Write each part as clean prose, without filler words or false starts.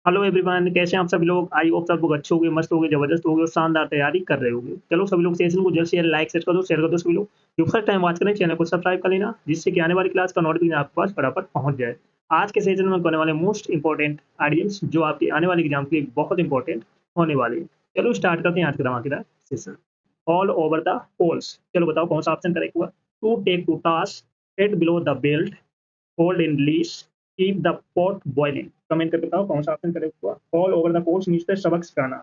Hello everyone, कैसे हैं आप सभी लोग। आई होप सब लोग अच्छे होंगे, मस्त होंगे, जबरदस्त होंगे और शानदार तैयारी कर रहे होंगे। चलो सभी लोग सेशन को जल्द से जल्द लाइक शेयर कर दो सभी लोग। जो फर्स्ट टाइम वॉच करें चैनल को सब्सक्राइब कर लेना, जिससे कि आने वाली क्लास का नोटिफिकेशन आपके पास फटाफट पहुंच जाए। आज के सेशन में करने वाले मोस्ट इंपॉर्टेंट आइडियम्स जो आपके आने वाले एग्जाम के लिए बहुत इंपॉर्टेंट होने वाले हैं। चलो स्टार्ट करते हैं आज का धमाकेदार session. All over the polls, चलो बताओ कौन सा ऑप्शन करेक्ट हुआ। To take to task, head below the belt, hold in leash, keep the pot boiling. Comment करके बताओ कौन सा ऑप्शन करेक्ट हुआ। All over the course means सबक सिखाना,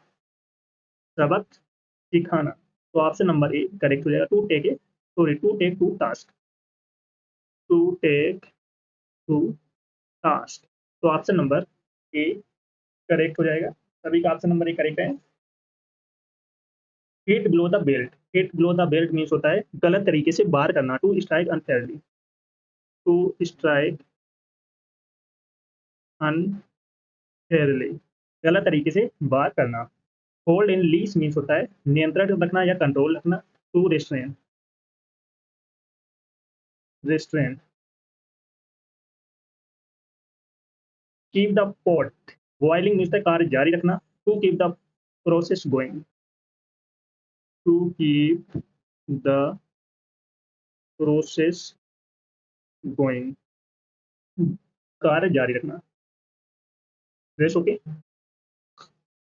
सबक सिखाना। तो ऑप्शन नंबर ए करेक्ट हो जाएगा। To take to task, to take to task. तो ऑप्शन नंबर ए करेक्ट हो जाएगा। सभी का ऑप्शन नंबर ए करेक्ट है। Hit below the belt, hit below the belt means होता है गलत तरीके से बार करना। To strike unfairly, to strike unfairly, गलत तरीके से बार करना। होल्ड इन लीज मीन्स होता है नियंत्रण रखना या कंट्रोल रखना। To restrain, restrain. Keep the pot boiling means कार्य जारी रखना। To keep the process going, to keep the process going, कार्य जारी रखना। रेस ओके।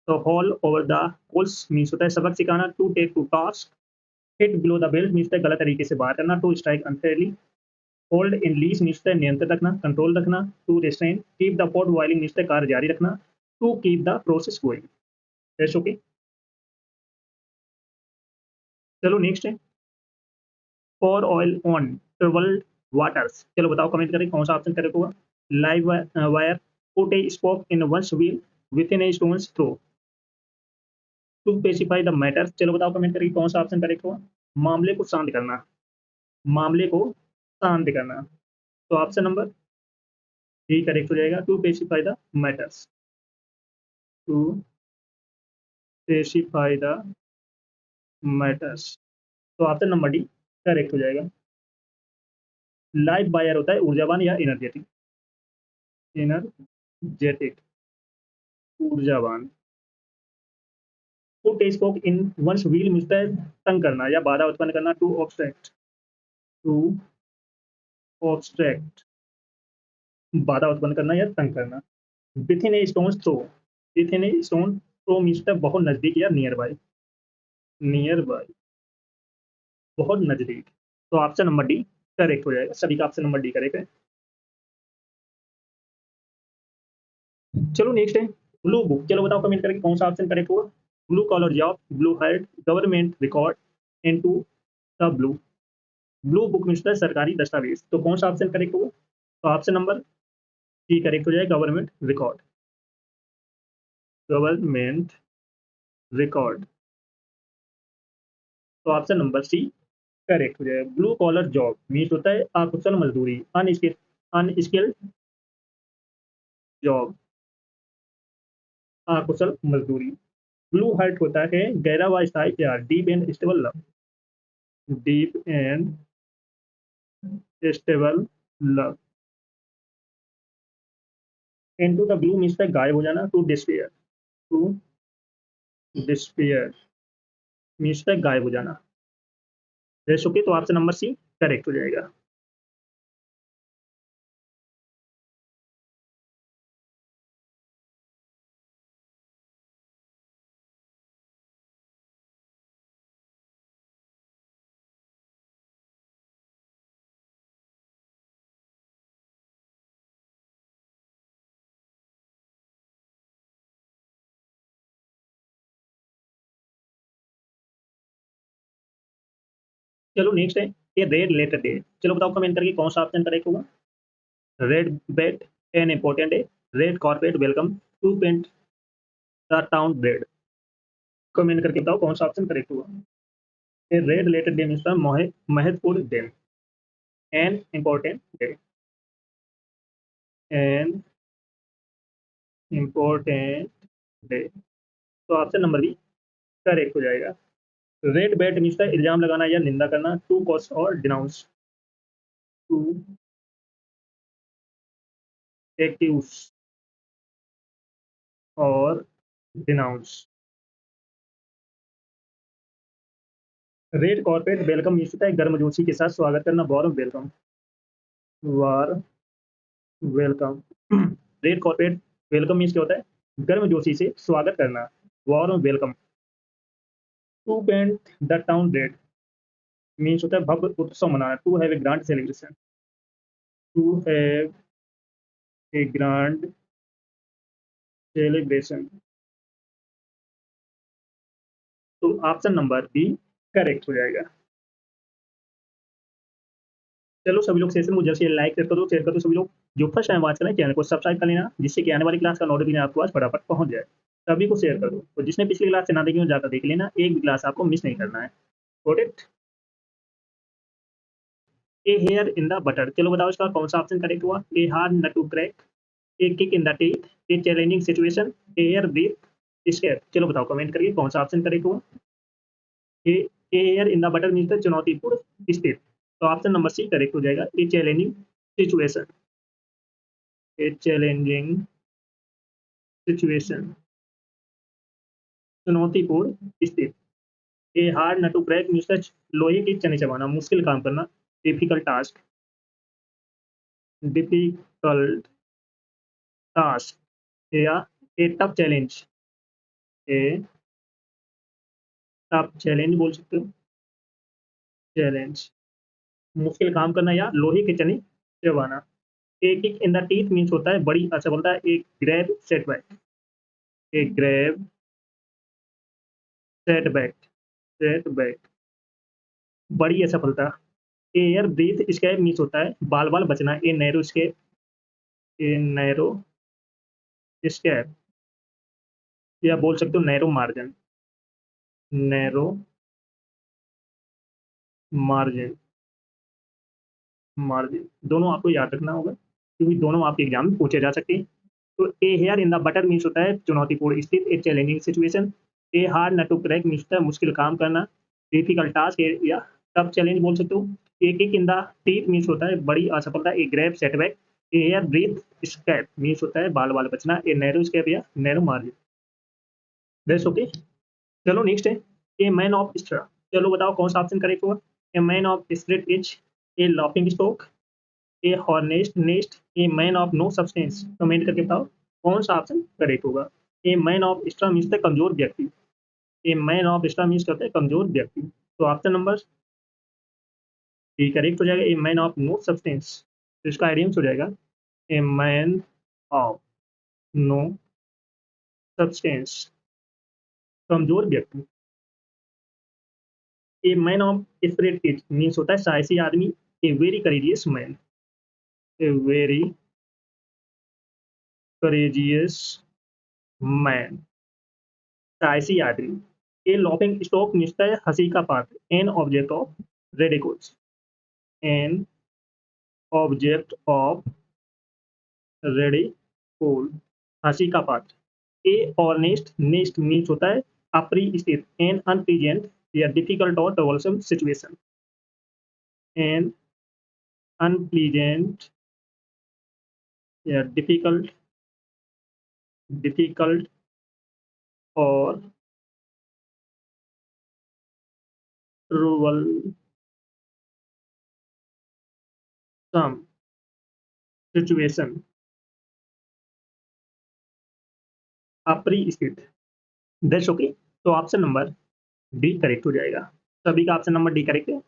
तो haul over the coals means होता है सबक सिखाना। To take to task, hit below the belt means गलत तरीके से बाहर करना। To strike unfairly, hold in leash means नियंत्रण रखना, कंट्रोल रखना। To restrain, keep the pot boiling means कार्य जारी रखना। To keep the process going. रेस ओके। चलो नेक्स्ट है for oil on troubled waters. चलो बताओ कमेंट करें कौन सा ऑप्शन करेक्ट होगा। Live wire, put a spoke in one's wheel within a stone's throw, to specify the matter. चलो बताओ कमेंट करके कौन सा ऑप्शन करेक्ट होगा। मामले को शांत करना, मामले को शांत करना। तो ऑप्शन नंबर डी करेक्ट हो जाएगा। To specify the matters, to specify the matters. तो ऑप्शन नंबर डी करेक्ट हो जाएगा। लाइव वायर होता है ऊर्जावान या एनर्जेटिक, एनर्जेटिक, ऊर्जावान। To spoke in one's wheel मिलता है तंग करना या बाधा उत्पन्न करना। टू ऑब्स्ट्रैक्ट, टू ऑब्स्ट्रैक्ट, बाधा उत्पन्न करना या तंग करना। Within a stone throw, within a stone throw मिलता है बहुत नजदीक या नियर बाय, नियर बाय, बहुत नजदीक। तो ऑप्शन नंबर डी करेक्ट हो जाएगा। सभी का ऑप्शन नंबर डी करेक्ट है। चलो नेक्स्ट है ब्लू बुक। चलो बताओ कमेंट करके कौन सा ऑप्शन करेक्ट होगा। Blue collar job, blue health, government record, into the blue. Blue book मिलता है सरकारी दस्तावेज। तो कौन सा ऑप्शन करेक्ट होगा। तो ऑप्शन नंबर सी करेक्ट हो जाएगा, गवर्नमेंट रिकॉर्ड, गवर्नमेंट रिकॉर्ड। तो ऑप्शन नंबर सी करेक्ट हो जाएगा। ब्लू कॉलर जॉब मीन्स होता है अकुशल मजदूरी, अनस्किल्ड जॉब, अकुशल मजदूरी। ब्लू हार्ट होता है गहरा व स्थायी प्यार, deep and stable love, deep and stable love. Into the blue means गायब हो जाना। To despair, to despair means गायब हो जाना। जैसे ओके। तो ऑप्शन नंबर सी करेक्ट हो जाएगा। चलो नेक्स्ट है ये रेड लेटर डे। चलो बताओ कमेंट करके कौन सा ऑप्शन करेक्ट होगा। Red bet an important day, red corporate welcome to paint the town red. Comment करके बताओ कौन सा ऑप्शन करेक्ट हुआ। ये रेड लेटर डे मीन्स महत्वपूर्ण दिन, N important day, N important day. तो ऑप्शन नंबर बी करेक्ट हो जाएगा। रेड बैट मीन्स इल्जाम लगाना या निंदा करना। To curse or denounce, to accuse, or denounce. Red corporate welcome means होता है गर्मजोशी के साथ स्वागत करना, warm welcome, warm welcome. Red corporate welcome means क्या होता है, गर्मजोशी से स्वागत करना, warm welcome. To paint the town red means होता है भव्य उत्सव मनाना, to have a grand celebration, to have a grand celebration. तो ऑप्शन नंबर बी करेक्ट हो जाएगा। चलो सभी लोग सेशन को जल्द से लाइक कर दो, शेयर कर दो। सभी लोग जो फर्स्ट टाइम वॉच कर रहे हैं चैनल को सब्सक्राइब कर लेना, जिससे कि आने वाली क्लास का नोटिफिकेशन आपको आज फटाफट पहुंच जाए। सभी को शेयर कर दो, और जिसने पिछली क्लास से ना देखी हो जाकर देख लेना, एक भी क्लास आपको मिस नहीं करना है। Got it. A hair in the butter, चलो बताओ इसका कौन सा ऑप्शन करेक्ट हुआ। A hard nut to crack, a kick in the teeth, a challenging situation, a air breathe escape. चलो बताओ कमेंट करके कौन सा ऑप्शन करेक्ट हुआ। A air in the butter means चुनौतीपूर्ण स्थिति, तो ऑप्शन नंबर सी करेक्ट हो जाएगा, a challenging situation, a challenging situation, चुनौतीपूर्ण स्थिति। A hard nut to crack means लोहे की चने चबाना, मुश्किल काम करना, डिफिकल्ट टास्क, डिफिकल्ट टास्क। या a tough challenge, a tough challenge बोल सकते हो, चैलेंज, मुश्किल काम करना या लोहे के चने चबाना। A kick in the teeth means होता है बड़ी असफलता, एक ग्रैब सेटबैक, एक ग्रैब सेटबैक, सेटबैक, बड़ी असफलता। एयर ब्रीथ स्केप मीन्स होता है बाल बाल बचना, a narrow escape, a narrow escape, या बोल सकते हो narrow margin, narrow margin, margin. दोनों आपको याद रखना होगा, क्योंकि दोनों आपके एग्जाम में पूछे जा सकते हैं। तो a hair in the butter means होता है चुनौतीपूर्ण स्थिति, a challenging situation, a hard nut to crack means होता है मुश्किल काम करना, डिफिकल्ट टास्क या टफ चैलेंज बोल सकते हो। A kick in the teeth means होता है बड़ी असफलता, a grave setback, a air breathe escape means होता है बाल बाल बचना, ए नैरो स्केप या नैरो मार्जिन। That's okay. चलो नेक्स्ट है ए मैन ऑफ स्ट्रा, चलो बताओ कौन सा ऑप्शन करेक्ट होगा। A man of straw is, a laughing stock, a hornet's nest, a man of no substance. Comment करके बताओ कौन सा ऑप्शन करेक्ट होगा। A man of straw means कमजोर व्यक्ति, a man of straw means करते हैं कमजोर व्यक्ति, तो ऑप्शन नंबर डी करेक्ट हो जाएगा, a man of no substance. तो इसका आइडियम्स हो जाएगा a man of no substance, कमजोर व्यक्ति। A man of spirit is means होता है साहसी आदमी, a very courageous man, a very courageous man, साहसी आदमी। ए लॉफिंग स्टॉक मीन्स है हंसी का पात्र, an object of radicals, an object of radical, हंसी का पात्र। ए ऑर्नेस्ट नेस्ट मीन्स होता है अपरिचित, एन अनप्लीजेंट या डिफिकल्ट और ट्रबलसम सिचुएशन, एन अनप्लीजेंट या डिफिकल्ट, डिफिकल्ट और ट्रबलसम सिचुएशन, अपरिचित। That's okay. तो ऑप्शन नंबर डी करेक्ट हो जाएगा। सभी का ऑप्शन नंबर डी करेक्ट है।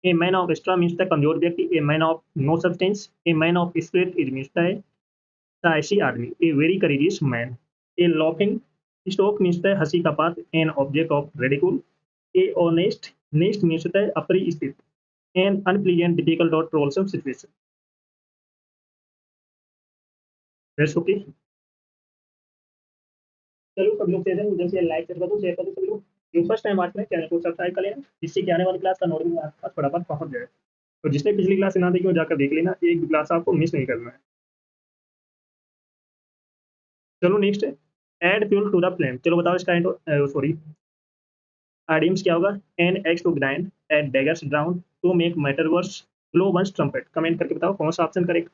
A man of extra means कमजोर व्यक्ति, a man of no substance, a man of spirit is means है साहसी आदमी, a very courageous man, a laughing stock means है हंसी का पात्र, an object of ridicule, a honest nest means है अपरिचित, एन अनप्लीजेंट डिफिकल्ट और ट्रोलसम सिचुएशन। That's okay. चलो सब लोग सेशन उधर से लाइक कर दो, शेयर कर दो। सभी लोग जो फर्स्ट टाइम आते हैं चैनल को सब्सक्राइब कर लेना, जिससे कि आने वाली क्लास का नोटिफिकेशन आपके पास फटाफट पहुंच जाए। तो जिसने पिछली क्लास से ना देखी हो जाकर देख लेना, एक भी क्लास आपको मिस नहीं करना है। चलो नेक्स्ट है add fuel to the flame, चलो बताओ इसका सॉरी आइडियम्स क्या होगा। An axe to grind, add daggers drawn, to make matter worse, blow one's trumpet. Comment करके बताओ कौन सा ऑप्शन करेक्ट।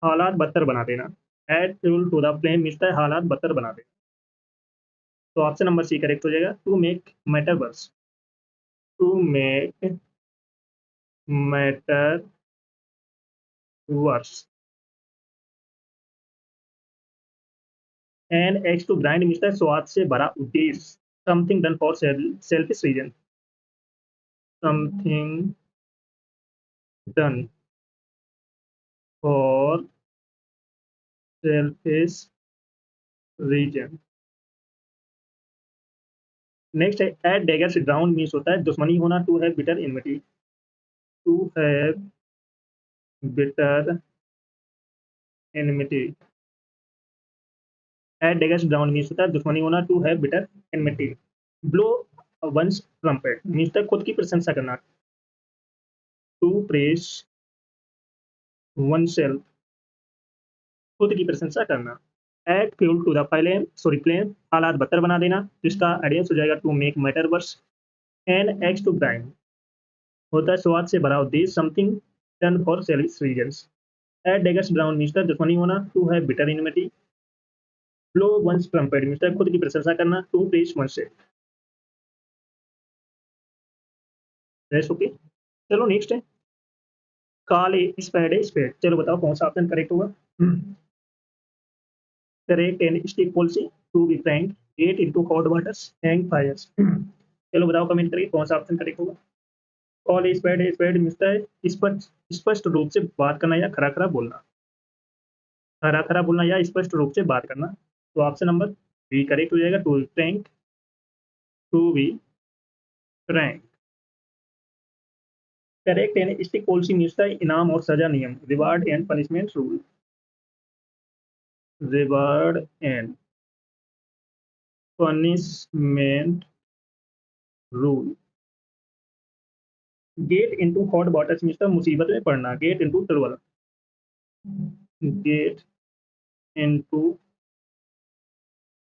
हालात बदतर बना देना, add fuel to the flame means है हालात बदतर बना दे। तो ऑप्शन नंबर सी करेक्ट हो जाएगा, to make matter worse. To make matter worse. An axe to grind means है स्वाद से भरा उद्देश्य। Something done for selfish reason. Something done for selfish reason. Next है एट डेगर्स ग्राउंड मीन्स होता है दुश्मनी होना, to have bitter enmity. To have bitter enmity. At daggers ground means होता है दुश्मनी होना, to have bitter enmity. Blow one's trumpet means है खुद की प्रशंसा करना। टू प्रेस वन सेल्फ, खुद की प्रशंसा करना। Add fuel to the flame हालात बदतर बना देना, जिसका एडियंस हो जाएगा to make matter worse. An axe to grind होता है स्वाद से भरा उद्देश्य। Something done for selfish reasons. At daggers ground means दुश्मनी होना, to have bitter enmity. Blow one's trumpet means खुद की प्रशंसा करना, to praise oneself. Okay, चलो नेक्स्ट है call a spade a spade. चलो बताओ कौन सा ऑप्शन करेक्ट होगा। Correct and stick policy, to be frank, get into hot waters, hang fires. चलो बताओ कमेंट करके कौन सा ऑप्शन करेक्ट होगा। कॉल ए स्पेड मिलता है स्पष्ट स्पष्ट रूप से बात करना या खरा खरा बोलना। खरा खरा बोलना या स्पष्ट रूप से बात करना। तो ऑप्शन नंबर बी करेक्ट हो जाएगा, to be frank. To be frank. Carrot and stick policy मिलता है इनाम और सजा नियम, reward and punishment rule. Reward and punishment rule. Get into hot waters मिलता है मुसीबत में पड़ना, get into trouble. Get into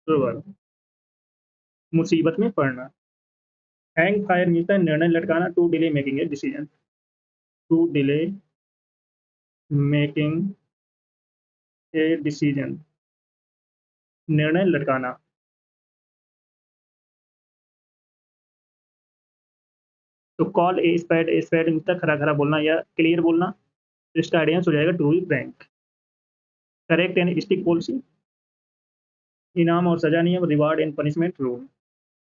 trouble, मुसीबत में पड़ना। हैंग फायर मिलता है निर्णय लटकाना, to delay making a decision. To delay making a decision, निर्णय लटकाना। तो कॉल ए स्पेड मिलता है खरा खरा बोलना या क्लियर बोलना। तो इसका आइडियंस हो जाएगा to be frank. Carrot and stick policy, इनाम और सजा नियम, reward and punishment rule.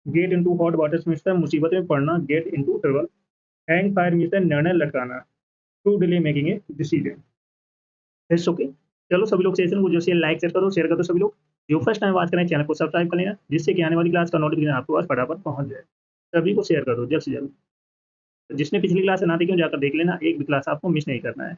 Get into hot waters मिलता है मुसीबत में पड़ना, get into trouble. Hang fire मिलता है निर्णय लटकाना, to delay making a decision. It's okay, चलो सभी लोग सेशन को जो शेयर लाइक शेयर कर दो सभी लोग। जो फर्स्ट टाइम बात करें चैनल को सब्सक्राइब कर लेना, जिससे कि आने वाली क्लास का नोटिफिकेशन आपके पास फटाफट पहुंच जाए। सभी को शेयर कर दो जल्द से जल्द। जिसने पिछली क्लास ना देखी हो जाकर देख लेना, एक भी क्लास आपको मिस नहीं करना है।